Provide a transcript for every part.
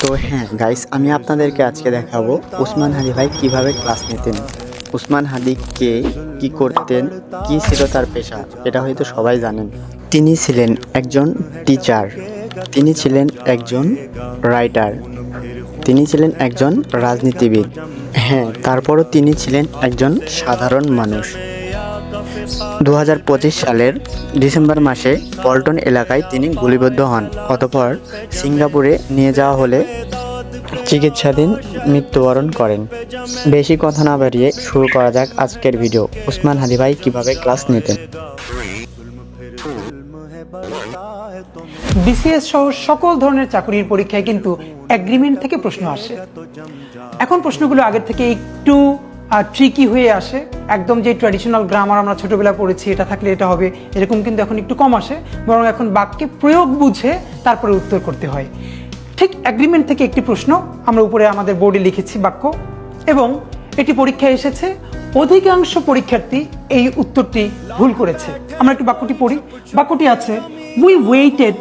তো হ্যাঁ গাইস, আমি আপনাদেরকে আজকে দেখাবো উসমান হাদি ভাই কিভাবে ক্লাস নিতেন। উসমান হাদি কে, কি করতেন, কি ছিল তার পেশা, এটা হয়তো সবাই জানেন। তিনি ছিলেন একজন টিচার, তিনি ছিলেন একজন রাইটার, তিনি ছিলেন একজন রাজনীতিবিদ, হ্যাঁ তারপরও তিনি ছিলেন একজন সাধারণ মানুষ। 2025 সালের ডিসেম্বর মাসে পল্টন এলাকায় তিনি গুলিবিদ্ধ হন, অতঃপর সিঙ্গাপুরে নিয়ে যাওয়া হলে চিকিৎসাধীন মৃত্যুবরণ করেন। বেশি কথা না বাড়িয়ে শুরু করা যাক আজকের ভিডিও। উসমান হাদি ভাই কিভাবে ক্লাস নিতেন। বিসিএস সহ সকল ধরনের চাকরির পরীক্ষায় কিন্তু এগ্রিমেন্ট থেকে প্রশ্ন আসে। এখন প্রশ্নগুলো আগের থেকে একটু ট্রিকি হয়ে আসে। একদম যে ট্র্যাডিশনাল গ্রামার আমরা ছোটবেলায় পড়েছি, এটা থাকলে এটা হবে, এরকম কিন্তু এখন একটু কম আসে। বরং এখন বাক্যে প্রয়োগ বুঝে তারপরে উত্তর করতে হয়। ঠিক এগ্রিমেন্ট থেকে একটি প্রশ্ন আমরা উপরে আমাদের বোর্ডে লিখেছি বাক্য, এবং এটি পরীক্ষায় এসেছে। অধিকাংশ পরীক্ষার্থী এই উত্তরটি ভুল করেছে। আমরা একটু বাক্যটি পড়ি। বাক্যটি আছে, উই ওয়েটেড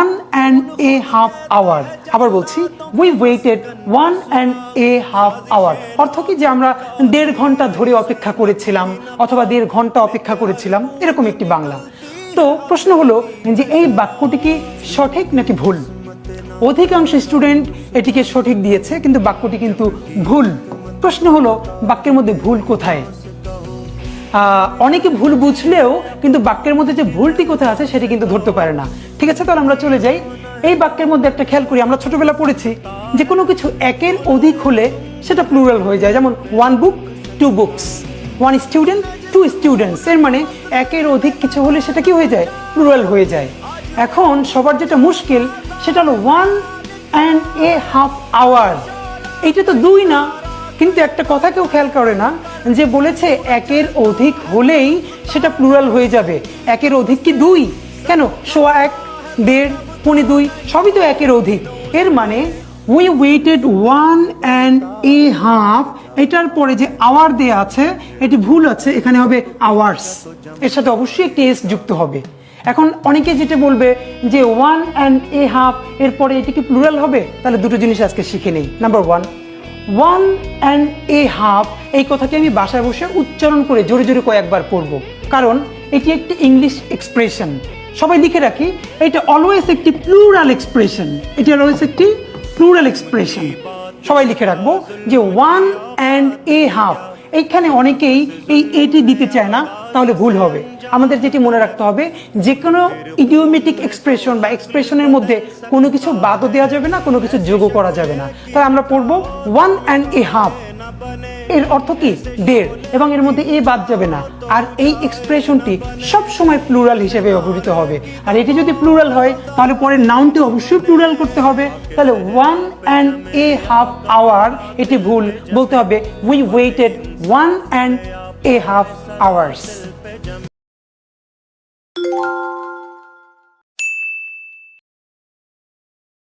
1.5 hour। আবার বলছি, উই ওয়েটেড 1.5 hour। অর্থ কি, যে আমরা 1.5 ঘন্টা ধরে অপেক্ষা করেছিলাম, অথবা 1.5 ঘন্টা অপেক্ষা করেছিলাম, এরকম একটি বাংলা। তো প্রশ্ন হলো যে এই বাক্যটি কি সঠিক নাকি ভুল? অধিকাংশ স্টুডেন্ট এটিকে সঠিক দিয়েছে, কিন্তু বাক্যটি কিন্তু ভুল। প্রশ্ন হলো বাক্যের মধ্যে ভুল কোথায়? অনেকে ভুল বুঝলেও কিন্তু বাক্যের মধ্যে যে ভুলটি কোথায় আছে সেটি কিন্তু ধরতে পারে না। ঠিক আছে, তাহলে আমরা চলে যাই। এই বাক্যের মধ্যে একটা খেয়াল করি, আমরা ছোটবেলা পড়েছি যে কোনো কিছু একের অধিক হলে সেটা প্লুরাল হয়ে যায়। যেমন 1 book 2 books, 1 student 2 students। এর মানে একের অধিক কিছু হলে সেটা কি হয়ে যায়? প্লুরাল হয়ে যায়। এখন সবার যেটা মুশকিল সেটা হলো 1.5 hour। এইটা তো 2 না, কিন্তু একটা কথা কেউ খেয়াল করে না, যে বলেছে একের অধিক হলেই সেটা প্লুরাল হয়ে যাবে। একের অধিক কি 2? কেন? 1.25, 1.5, 2.25 সবই তো একের অধিক। এর মানে উই ওয়েটেড 1.5, এটার পরে যে আওয়ার দেয়া আছে এটি ভুল আছে, এখানে হবে আওয়ার্স। এর সাথে অবশ্যই একটি এস যুক্ত হবে। এখন অনেকে যেটা বলবে যে 1.5 এরপরে এটি কি প্লুরাল হবে? তাহলে দুটো জিনিস আজকে শিখে নেই। নাম্বার 1, 1.5 এই কথাটি আমি বাসায় বসে উচ্চারণ করে জোরে জোরে কয়েকবার পড়ব, কারণ এটি একটি ইংলিশ এক্সপ্রেশন। সবাই লিখে রাখি, এটা অলওয়েজ একটি প্লুরাল এক্সপ্রেশন। এটি অলওয়েজ একটি প্লুরাল এক্সপ্রেশন। সবাই লিখে রাখবো যে 1.5। এইখানে অনেকেই এই এটি দিতে চায় না, তাহলে ভুল হবে। আমাদের যেটি মনে রাখতে হবে, যে কোনো ইডিওমেটিক এক্সপ্রেশন বা এক্সপ্রেশনের মধ্যে কোনো কিছু বাদও দেওয়া যাবে না, কোনো কিছু যোগও করা যাবে না। তাই আমরা পড়ব 1.5। এর অর্থ কি? 1.5, এবং এর মধ্যে এ বাদ যাবে না। আর এই এক্সপ্রেশনটি সব সময় প্লুরাল হিসেবে ব্যবহৃত হবে। আর এটি যদি প্লুরাল হয় তাহলে পরে নাউনটি অবশ্যই প্লুরাল করতে হবে। তাহলে 1.5 hour এটি ভুল, বলতে হবে উই ওয়েটেড 1.5 hours।